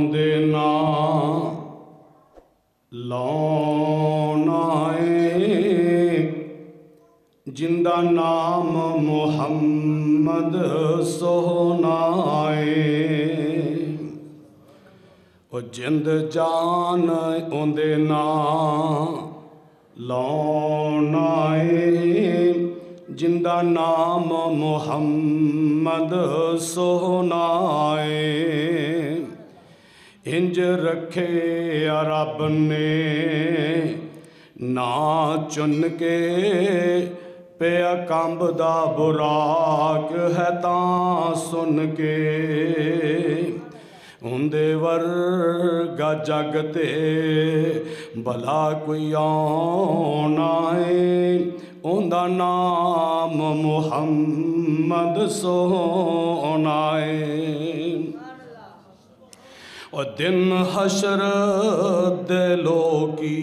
ओंदे ना लौना जिंदा नाम मुहम्मद सोहनाए ओ जिंद जान ओंदे ना लौनाए जिंदा नाम मुहम्मद सोहनाए इंज रखे रब ने ना चुन के पिया कंबदा बुराक है तां सुन के उंदे वर्गा जग ते भला कोई आना है उंदा नाम मुहम्मद सोहना है। और दिन हशर दे लोकी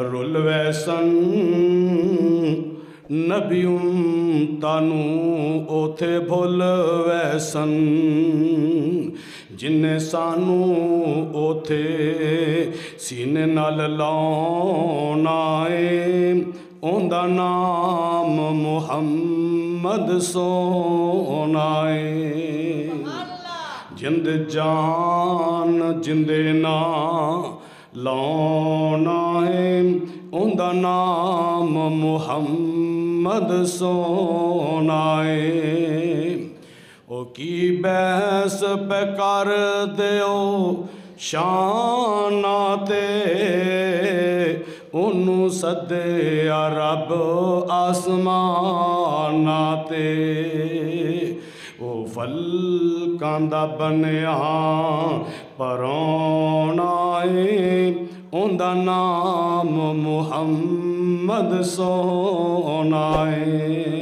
रुल वैसन नबियों तानू ओथे भुल वैसन जिन्ने सानू ओथे सीने नाल लाउना है उंदा नाम मुहम्मद सोहना है। जिंद जान जिंदे ना लौना है उंदा नाम मुहम्मद सोहना है। ओ की बहस पे कर दियो शाना ते ओनू सदे रब आसमाना ते ओ फलकां दा बनया परौना है उंदा नाम मुहम्मद सोहना है।